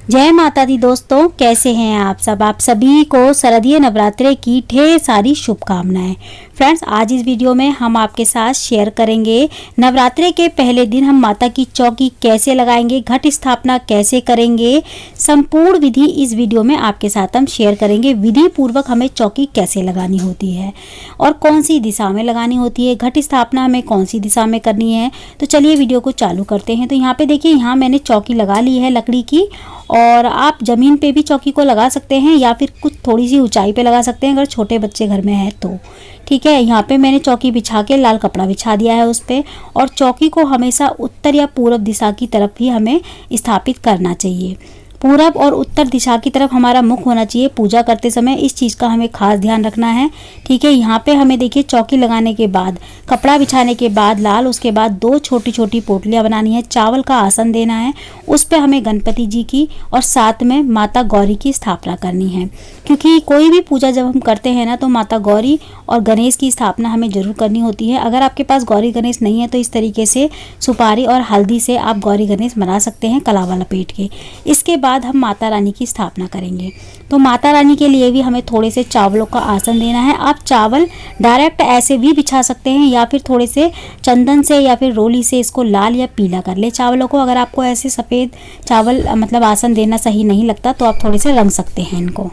जय माता दी दोस्तों, कैसे हैं आप सब। आप सभी को शारदीय नवरात्रे की ढेर सारी शुभकामनाएं। फ्रेंड्स, आज इस वीडियो में हम आपके साथ शेयर करेंगे नवरात्रे के पहले दिन हम माता की चौकी कैसे लगाएंगे, घट स्थापना कैसे करेंगे। संपूर्ण विधि इस वीडियो में आपके साथ हम शेयर करेंगे। विधि पूर्वक हमें चौकी कैसे लगानी होती है और कौन सी दिशा में लगानी होती है, घट स्थापना हमें कौन सी दिशा में करनी है। तो चलिए वीडियो को चालू करते हैं। तो यहाँ पे देखिए, यहाँ मैंने चौकी लगा ली है लकड़ी की, और आप ज़मीन पे भी चौकी को लगा सकते हैं या फिर कुछ थोड़ी सी ऊंचाई पे लगा सकते हैं अगर छोटे बच्चे घर में है तो। ठीक है, यहाँ पे मैंने चौकी बिछा के लाल कपड़ा बिछा दिया है उस पर, और चौकी को हमेशा उत्तर या पूर्व दिशा की तरफ ही हमें स्थापित करना चाहिए। पूरब और उत्तर दिशा की तरफ हमारा मुख होना चाहिए पूजा करते समय। इस चीज़ का हमें खास ध्यान रखना है। ठीक है, यहाँ पे हमें देखिए चौकी लगाने के बाद, कपड़ा बिछाने के बाद लाल, उसके बाद दो छोटी छोटी पोटलियाँ बनानी है, चावल का आसन देना है, उस पर हमें गणपति जी की और साथ में माता गौरी की स्थापना करनी है। क्योंकि कोई भी पूजा जब हम करते हैं ना, तो माता गौरी और गणेश की स्थापना हमें जरूर करनी होती है। अगर आपके पास गौरी गणेश नहीं है तो इस तरीके से सुपारी और हल्दी से आप गौरी गणेश बना सकते हैं कलावा लपेट के। इसके बाद हम माता रानी की स्थापना करेंगे। तो माता रानी के लिए भी हमें थोड़े से चावलों का आसन देना है। आप चावल डायरेक्ट ऐसे भी बिछा सकते हैं या फिर थोड़े से चंदन से या फिर रोली से इसको लाल या पीला कर ले चावलों को। अगर आपको ऐसे सफ़ेद चावल मतलब आसन देना सही नहीं लगता तो आप थोड़े से रंग सकते हैं इनको।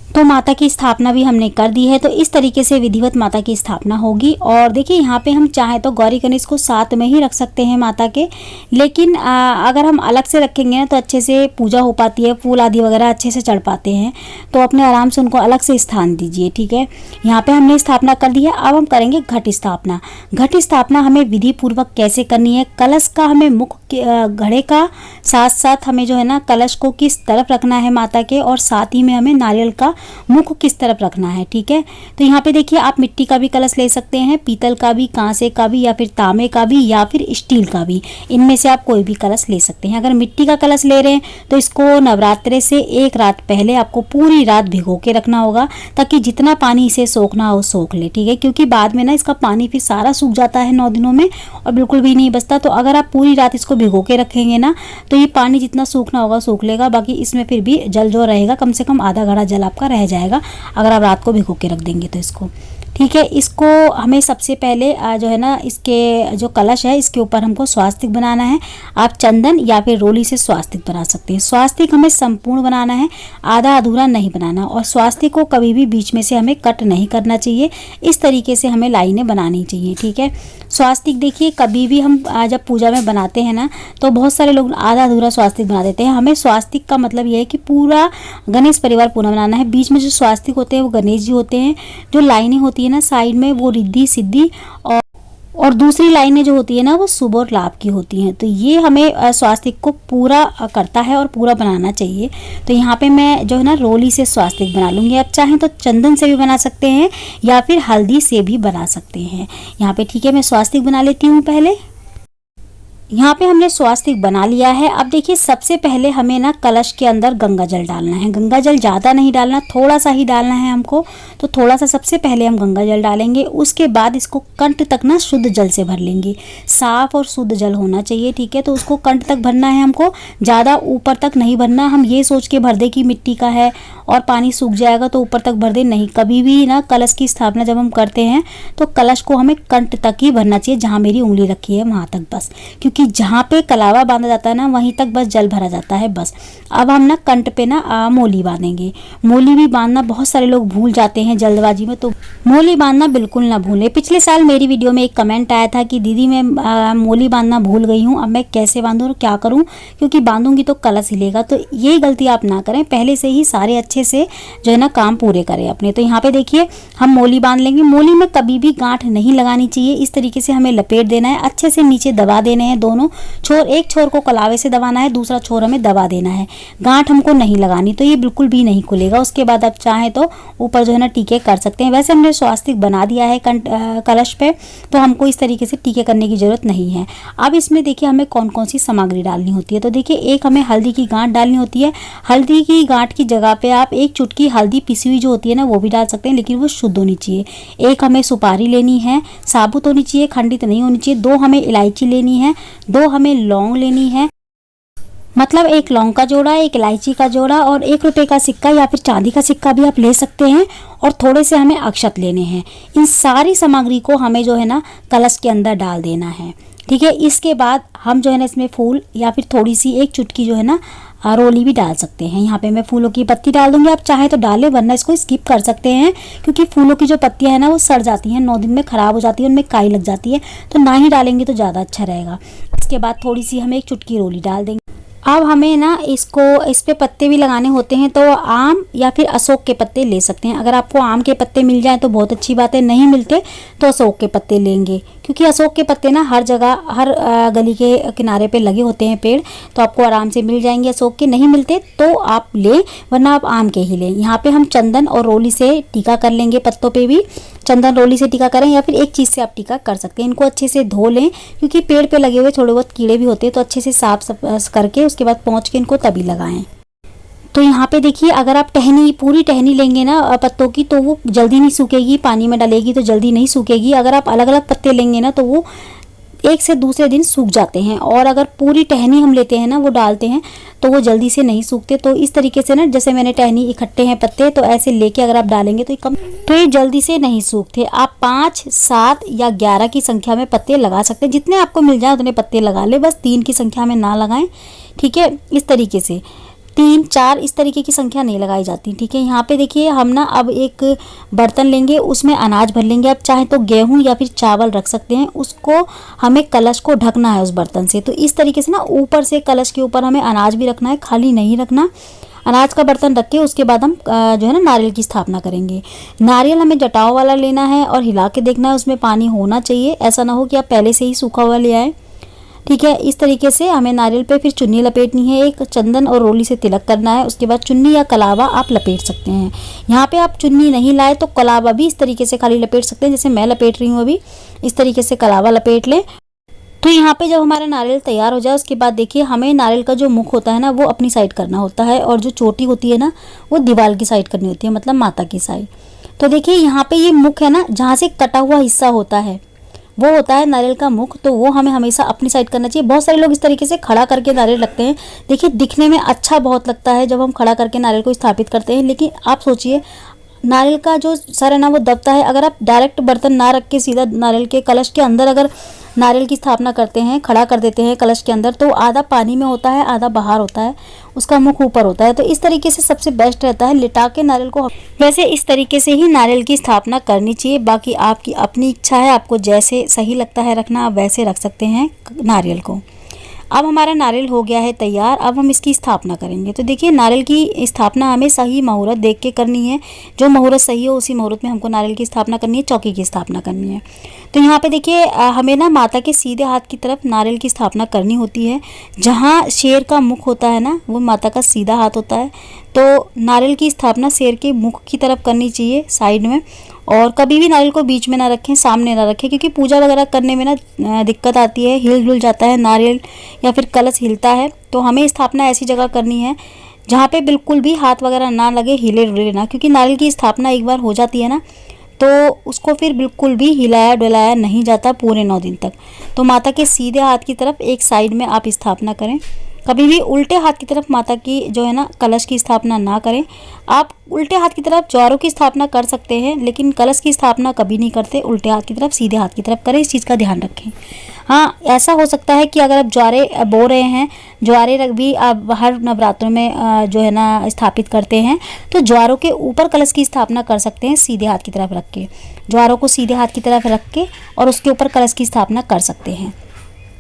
तो माता की स्थापना भी हमने कर दी है। तो इस तरीके से विधिवत माता की स्थापना होगी। और देखिए, यहाँ पे हम चाहें तो गौरी गणेश को साथ में ही रख सकते हैं माता के, लेकिन अगर हम अलग से रखेंगे ना तो अच्छे से पूजा हो पाती है, फूल आदि वगैरह अच्छे से चढ़ पाते हैं। तो अपने आराम से उनको अलग से स्थान दीजिए। ठीक है, यहाँ पे हमने स्थापना कर दी है। अब हम करेंगे घट स्थापना। घट स्थापना हमें विधि पूर्वक कैसे करनी है, कलश का हमें मुख घड़े का साथ साथ हमें जो है ना कलश को किस तरफ रखना है माता के, और साथ ही में हमें नारियल का मुख किस तरफ रखना है। ठीक है, तो यहाँ पे देखिए, आप मिट्टी का भी कलश ले सकते हैं, पीतल का भी, कांसे का भी, या फिर तांबे का भी, या फिर स्टील का भी। इनमें से आप कोई भी कलश ले सकते हैं। अगर मिट्टी का कलश ले रहे हैं तो इसको नवरात्रे से एक रात पहले आपको पूरी रात भिगो के रखना होगा, ताकि जितना पानी इसे सोखना हो सोख ले। ठीक है, क्योंकि बाद में ना इसका पानी फिर सारा सूख जाता है 9 दिनों में और बिल्कुल भी नहीं बचता। तो अगर आप पूरी रात इसको भिगो के रखेंगे ना तो ये पानी जितना सूखना होगा सूख लेगा, बाकी इसमें फिर भी जल जो रहेगा कम से कम आधा घड़ा जल आपका रह जाएगा अगर आप रात को भिगो के रख देंगे तो इसको। ठीक है, इसको हमें सबसे पहले जो है ना इसके जो कलश है इसके ऊपर हमको स्वास्तिक बनाना है। आप चंदन या फिर रोली से स्वास्तिक बना सकते हैं। स्वास्तिक हमें संपूर्ण बनाना है, आधा अधूरा नहीं बनाना। और स्वास्तिक को कभी भी बीच में से हमें कट नहीं करना चाहिए, इस तरीके से हमें लाइनें बनानी चाहिए। ठीक है, स्वास्तिक देखिए कभी भी हम जब पूजा में बनाते हैं ना तो बहुत सारे लोग आधा अधूरा स्वास्तिक बना देते हैं। हमें स्वास्तिक का मतलब यह है कि पूरा गणेश परिवार पूरा बनाना है। बीच में जो स्वास्तिक होते हैं वो गणेश जी होते हैं, जो लाइनें होती है ना साइड में वो रिद्धि सिद्धि और दूसरी लाइनें जो होती है ना वो शुभ और लाभ की होती हैं। तो ये हमें स्वास्तिक को पूरा करता है और पूरा बनाना चाहिए। तो यहाँ पे मैं जो है ना रोली से स्वास्तिक बना लूँगी। आप चाहें तो चंदन से भी बना सकते हैं या फिर हल्दी से भी बना सकते हैं यहाँ पे। ठीक है, मैं स्वास्तिक बना लेती हूँ पहले। यहाँ पे हमने स्वास्तिक बना लिया है। अब देखिए, सबसे पहले हमें ना कलश के अंदर गंगा जल डालना है। गंगा जल ज़्यादा नहीं डालना, थोड़ा सा ही डालना है हमको। तो थोड़ा सा सबसे पहले हम गंगा जल डालेंगे, उसके बाद इसको कंठ तक ना शुद्ध जल से भर लेंगे। साफ और शुद्ध जल होना चाहिए। ठीक है, तो उसको कंठ तक भरना है हमको, ज़्यादा ऊपर तक नहीं भरना। हम ये सोच के भर दे कि मिट्टी का है और पानी सूख जाएगा तो ऊपर तक भर दे, नहीं। कभी भी ना कलश की स्थापना जब हम करते हैं तो कलश को हमें कंठ तक ही भरना चाहिए, जहाँ मेरी उंगली रखी है वहाँ तक बस। क्योंकि जहाँ पे कलावा बांधा जाता है ना वहीं तक बस जल भरा जाता है बस। अब हम ना कंठ पे ना मोली बांधेंगे। मोली भी बांधना बहुत सारे लोग भूल जाते हैं जल्दबाजी में, तो मोली बांधना बिल्कुल ना भूलें। पिछले साल मेरी वीडियो में एक कमेंट आया था कि दीदी मैं मोली बांधना भूल गई हूँ, अब मैं कैसे बांधूँ और क्या करूँ, क्योंकि बांधूंगी तो कलश हिलेगा। तो ये गलती आप ना करें, पहले से ही सारे अच्छे से जो है ना काम पूरे करें अपने। तो यहाँ पे देखिए हम मोली बांध लेंगे। मोली में कभी भी गांठ नहीं लगानी चाहिए, इस तरीके से हमें लपेट देना है, अच्छे से नीचे दबा देने हैं दोनों छोर। एक छोर को कलावे से दबाना है, दूसरा छोर हमें दबा देना है। गांठ हमको नहीं लगानी, तो ये बिल्कुल भी नहीं खुलेगा। उसके बाद आप चाहें तो ऊपर जो है ना टीके कर सकते हैं। वैसे हमने स्वास्तिक बना दिया है कलश पे, तो हमको इस तरीके से टीके करने की जरूरत नहीं है। अब इसमें देखिए हमें कौन कौन सी सामग्री डालनी होती है। तो देखिए, एक हमें हल्दी की गांठ डालनी होती है। हल्दी की गांठ की जगह पे आप एक चुटकी हल्दी पिसी हुई जो होती है ना वो भी डाल सकते हैं, लेकिन वो शुद्ध होनी चाहिए। एक हमें सुपारी लेनी है, साबुत होनी चाहिए, खंडित नहीं होनी चाहिए। 2 हमें इलायची लेनी है, 2 हमें लौंग लेनी है, मतलब एक लौंग का जोड़ा, एक इलायची का जोड़ा और 1 रुपये का सिक्का या फिर चांदी का सिक्का भी आप ले सकते हैं। और थोड़े से हमें अक्षत लेने हैं। इन सारी सामग्री को हमें जो है ना कलश के अंदर डाल देना है। ठीक है, इसके बाद हम जो है ना इसमें फूल या फिर थोड़ी सी 1 चुटकी जो है ना रोली भी डाल सकते हैं। यहाँ पे मैं फूलों की पत्ती डाल दूंगी, आप चाहें तो डालें वरना इसको स्किप कर सकते हैं, क्योंकि फूलों की जो पत्तियां हैं ना वो सड़ जाती हैं, 9 दिन में ख़राब हो जाती है, उनमें काई लग जाती है, तो ना ही डालेंगे तो ज़्यादा अच्छा रहेगा। इसके बाद थोड़ी सी हम 1 चुटकी रोली डाल देंगे। अब हमें ना इस पे पत्ते भी लगाने होते हैं, तो आम या फिर अशोक के पत्ते ले सकते हैं। अगर आपको आम के पत्ते मिल जाएं तो बहुत अच्छी बात है, नहीं मिलते तो अशोक के पत्ते लेंगे, क्योंकि अशोक के पत्ते ना हर जगह, हर गली के किनारे पे लगे होते हैं पेड़, तो आपको आराम से मिल जाएंगे। अशोक के नहीं मिलते तो आप लें, वरना आप आम के ही लें। यहाँ पे हम चंदन और रोली से टीका कर लेंगे, पत्तों पे भी चंदन रोली से टीका करें या फिर एक चीज़ से आप टीका कर सकते हैं। इनको अच्छे से धो लें, क्योंकि पेड़ पे लगे हुए थोड़े बहुत कीड़े भी होते हैं, तो अच्छे से साफ करके उसके बाद पोंछ के इनको तभी लगाएं। तो यहाँ पे देखिए, अगर आप पूरी टहनी लेंगे ना पत्तों की, तो वो जल्दी नहीं सूखेगी, पानी में डालेगी तो जल्दी नहीं सूखेगी। अगर आप अलग अलग पत्ते लेंगे ना तो वो एक से दूसरे दिन सूख जाते हैं, और अगर पूरी टहनी हम लेते हैं ना, वो डालते हैं तो वो जल्दी से नहीं सूखते। तो इस तरीके से ना, जैसे मैंने टहनी इकट्ठे हैं पत्ते, तो ऐसे लेके अगर आप डालेंगे तो ये जल्दी से नहीं सूखते। आप 5, 7 या 11 की संख्या में पत्ते लगा सकते हैं, जितने आपको मिल जाए उतने पत्ते लगा ले, बस 3 की संख्या में ना लगाएं। ठीक है, इस तरीके से 3, 4 इस तरीके की संख्या नहीं लगाई जाती। ठीक है, यहाँ पे देखिए हम ना अब एक बर्तन लेंगे, उसमें अनाज भर लेंगे। आप चाहें तो गेहूं या फिर चावल रख सकते हैं, उसको हमें कलश को ढकना है उस बर्तन से। तो इस तरीके से ना ऊपर से कलश के ऊपर हमें अनाज भी रखना है, खाली नहीं रखना। अनाज का बर्तन रख के उसके बाद हम जो है ना नारियल की स्थापना करेंगे। नारियल हमें जटाओ वाला लेना है और हिला के देखना है, उसमें पानी होना चाहिए, ऐसा ना हो कि आप पहले से ही सूखा हुआ ले आए। ठीक है, इस तरीके से हमें नारियल पे फिर चुन्नी लपेटनी है, एक चंदन और रोली से तिलक करना है। उसके बाद चुन्नी या कलावा आप लपेट सकते हैं। यहाँ पे आप चुन्नी नहीं लाए तो कलावा भी इस तरीके से खाली लपेट सकते हैं, जैसे मैं लपेट रही हूँ अभी, इस तरीके से कलावा लपेट लें। तो यहाँ पे जब हमारा नारियल तैयार हो जाए, उसके बाद देखिए हमें नारियल का जो मुख होता है ना वो अपनी साइड करना होता है, और जो चोटी होती है ना वो दीवार की साइड करनी होती है, मतलब माता की साइड। तो देखिए यहाँ पे ये मुख है ना, जहाँ से कटा हुआ हिस्सा होता है वो होता है नारियल का मुख, तो वो हमें हमेशा अपनी साइड करना चाहिए। बहुत सारे लोग इस तरीके से खड़ा करके नारियल रखते हैं, देखिए दिखने में अच्छा बहुत लगता है जब हम खड़ा करके नारियल को स्थापित करते हैं, लेकिन आप सोचिए नारियल का जो सर है ना वो दबता है। अगर आप डायरेक्ट बर्तन ना रख के सीधा नारियल के कलश के अंदर अगर नारियल की स्थापना करते हैं, खड़ा कर देते हैं कलश के अंदर, तो आधा पानी में होता है, आधा बाहर होता है, उसका मुख ऊपर होता है। तो इस तरीके से सबसे बेस्ट रहता है लिटा के नारियल को। वैसे इस तरीके से ही नारियल की स्थापना करनी चाहिए, बाकी आपकी अपनी इच्छा है, आपको जैसे सही लगता है रखना आप वैसे रख सकते हैं नारियल को। अब हमारा नारियल हो गया है तैयार, अब हम इसकी स्थापना करेंगे। तो देखिए नारियल की स्थापना हमें सही मुहूर्त देख के करनी है, जो मुहूर्त सही हो उसी मुहूर्त में हमको नारियल की स्थापना करनी है, चौकी की स्थापना करनी है। तो यहाँ पे देखिए हमें ना माता के सीधे हाथ की तरफ नारियल की स्थापना करनी होती है। जहाँ शेर का मुख होता है ना वो माता का सीधा हाथ होता है, तो नारियल की स्थापना शेर के मुख की तरफ करनी चाहिए, साइड में। और कभी भी नारियल को बीच में ना रखें, सामने ना रखें, क्योंकि पूजा वगैरह करने में ना दिक्कत आती है, हिल डुल जाता है नारियल या फिर कलश हिलता है। तो हमें स्थापना ऐसी जगह करनी है जहाँ पे बिल्कुल भी हाथ वगैरह ना लगे, हिले डुले ना, क्योंकि नारियल की स्थापना एक बार हो जाती है ना तो उसको फिर बिल्कुल भी हिलाया डुलाया नहीं जाता पूरे 9 दिन तक। तो माता के सीधे हाथ की तरफ एक साइड में आप स्थापना करें। कभी भी उल्टे हाथ की तरफ माता की जो है ना कलश की स्थापना ना करें। आप उल्टे हाथ की तरफ ज्वारों की स्थापना कर सकते हैं, लेकिन कलश की स्थापना कभी नहीं करते, उल्टे हाथ की तरफ सीधे हाथ की तरफ करें, इस चीज़ का ध्यान रखें। हाँ, ऐसा हो सकता है कि अगर आप ज्वारे बो रहे हैं, ज्वारे रख भी आप हर नवरात्रों में जो है ना स्थापित करते हैं, तो ज्वारों के ऊपर कलश की स्थापना कर सकते हैं सीधे हाथ की तरफ रख के। ज्वारों को सीधे हाथ की तरफ रख के और उसके ऊपर कलश की स्थापना कर सकते हैं।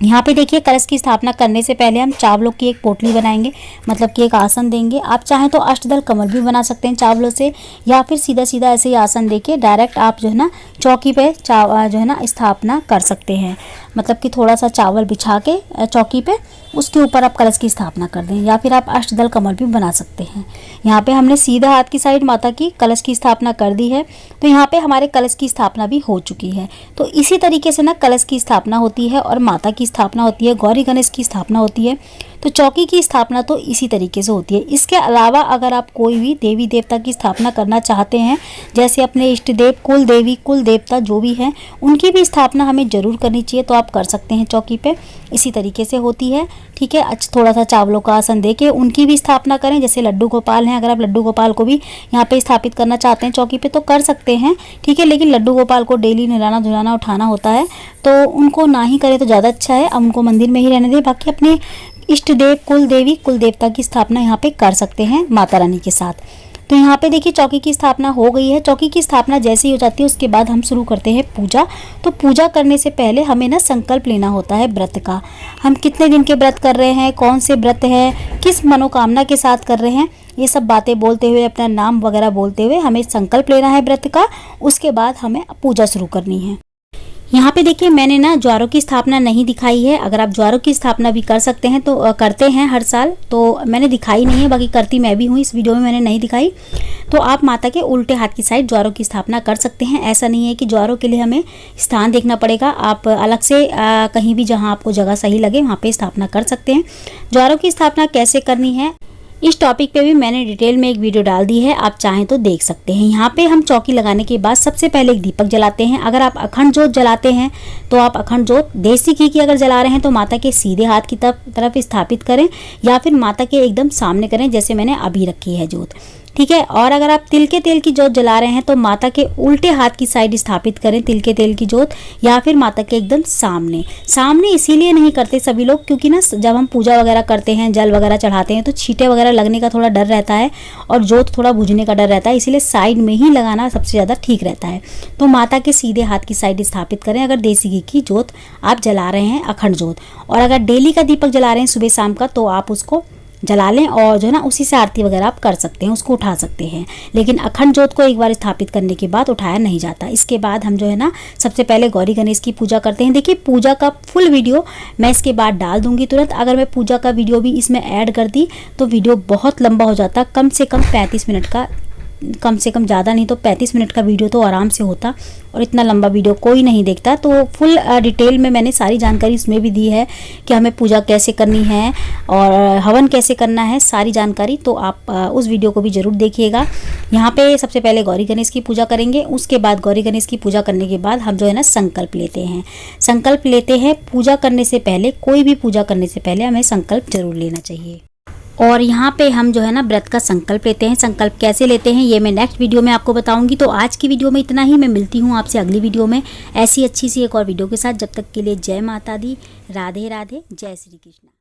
यहाँ पे देखिए कलश की स्थापना करने से पहले हम चावलों की एक पोटली बनाएंगे, मतलब कि एक आसन देंगे। आप चाहें तो अष्टदल कमल भी बना सकते हैं चावलों से, या फिर सीधा सीधा ऐसे ही आसन देके डायरेक्ट आप जो है ना चौकी पे जो है ना स्थापना कर सकते हैं। मतलब कि थोड़ा सा चावल बिछा के चौकी पे उसके ऊपर आप कलश की स्थापना कर दें, या फिर आप अष्टदल कमल भी बना सकते हैं। यहाँ पे हमने सीधा हाथ की साइड माता की कलश की स्थापना कर दी है, तो यहाँ पे हमारे कलश की स्थापना भी हो चुकी है। तो इसी तरीके से ना कलश की स्थापना होती है और माता की स्थापना होती है, गौरी गणेश की स्थापना होती है। तो चौकी की स्थापना तो इसी तरीके से होती है। इसके अलावा अगर आप कोई भी देवी देवता की स्थापना करना चाहते हैं, जैसे अपने इष्ट देव, कुल देवी, कुल देवता जो भी हैं, उनकी भी स्थापना हमें जरूर करनी चाहिए। तो आप आप कर सकते हैं चौकी पे, इसी तरीके से होती है। ठीक है, थोड़ा सा चावलों का आसन दे के उनकी भी स्थापना करें। जैसे लड्डू गोपाल हैं, अगर आप लड्डू गोपाल को भी यहाँ पे स्थापित करना चाहते हैं चौकी पे तो कर सकते हैं। ठीक है, लेकिन लड्डू गोपाल को डेली नहलाना धुलाना उठाना होता है तो उनको ना ही करें तो ज़्यादा अच्छा है। अब उनको मंदिर में ही रहने दें। बाकी अपने इष्ट देव, कुल देवी, कुल देवता की स्थापना यहाँ पे कर सकते हैं माता रानी के साथ। तो यहाँ पे देखिए चौकी की स्थापना हो गई है। चौकी की स्थापना जैसे ही हो जाती है उसके बाद हम शुरू करते हैं पूजा। तो पूजा करने से पहले हमें ना संकल्प लेना होता है व्रत का। हम कितने दिन के व्रत कर रहे हैं, कौन से व्रत है, किस मनोकामना के साथ कर रहे हैं, ये सब बातें बोलते हुए, अपना नाम वगैरह बोलते हुए हमें संकल्प लेना है व्रत का। उसके बाद हमें पूजा शुरू करनी है। यहाँ पे देखिए मैंने ना ज्वारों की स्थापना नहीं दिखाई है। अगर आप ज्वारों की स्थापना भी कर सकते हैं तो करते हैं हर साल, तो मैंने दिखाई नहीं है। बाकी करती मैं भी हूँ, इस वीडियो में मैंने नहीं दिखाई। तो आप माता के उल्टे हाथ की साइड ज्वारों की स्थापना कर सकते हैं। ऐसा नहीं है कि ज्वारों के लिए हमें स्थान देखना पड़ेगा। आप अलग से कहीं भी जहाँ आपको जगह सही लगे वहाँ पे स्थापना कर सकते हैं। ज्वारों की स्थापना कैसे करनी है इस टॉपिक पे भी मैंने डिटेल में एक वीडियो डाल दी है, आप चाहें तो देख सकते हैं। यहाँ पे हम चौकी लगाने के बाद सबसे पहले एक दीपक जलाते हैं। अगर आप अखंड जोत जलाते हैं तो आप अखंड जोत देसी घी की अगर जला रहे हैं तो माता के सीधे हाथ की तरफ स्थापित करें या फिर माता के एकदम सामने करें, जैसे मैंने अभी रखी है जोत। ठीक है, और अगर आप तिल के तेल की जोत जला रहे हैं तो माता के उल्टे हाथ की साइड स्थापित करें तिल के तेल की जोत, या फिर माता के एकदम सामने। सामने इसीलिए नहीं करते सभी लोग क्योंकि ना जब हम पूजा वगैरह करते हैं, जल वगैरह चढ़ाते हैं तो छींटे वगैरह लगने का थोड़ा डर रहता है और जोत थोड़ा बुझने का डर रहता है, इसीलिए साइड में ही लगाना सबसे ज़्यादा ठीक रहता है। तो माता के सीधे हाथ की साइड स्थापित करें अगर देसी घी की जोत आप जला रहे हैं, अखंड जोत। और अगर डेली का दीपक जला रहे हैं सुबह शाम का तो आप उसको जला लें और जो है ना उसी से आरती वगैरह आप कर सकते हैं, उसको उठा सकते हैं। लेकिन अखंड जोत को एक बार स्थापित करने के बाद उठाया नहीं जाता। इसके बाद हम जो है ना सबसे पहले गौरी गणेश की पूजा करते हैं। देखिए पूजा का फुल वीडियो मैं इसके बाद डाल दूंगी तुरंत। अगर मैं पूजा का वीडियो भी इसमें ऐड कर दी तो वीडियो बहुत लंबा हो जाता, कम से कम 35 मिनट का, कम से कम ज़्यादा नहीं तो 35 मिनट का वीडियो तो आराम से होता, और इतना लंबा वीडियो कोई नहीं देखता। तो फुल डिटेल में मैंने सारी जानकारी इसमें भी दी है कि हमें पूजा कैसे करनी है और हवन कैसे करना है, सारी जानकारी। तो आप उस वीडियो को भी ज़रूर देखिएगा। यहाँ पे सबसे पहले गौरी गणेश की पूजा करेंगे। उसके बाद गौरी गणेश की पूजा करने के बाद हम जो है ना संकल्प लेते हैं। संकल्प लेते हैं पूजा करने से पहले, कोई भी पूजा करने से पहले हमें संकल्प जरूर लेना चाहिए। और यहाँ पे हम जो है ना व्रत का संकल्प लेते हैं। संकल्प कैसे लेते हैं ये मैं नेक्स्ट वीडियो में आपको बताऊंगी। तो आज की वीडियो में इतना ही। मैं मिलती हूँ आपसे अगली वीडियो में ऐसी अच्छी सी एक और वीडियो के साथ। जब तक के लिए जय माता दी, राधे राधे, जय श्री कृष्ण।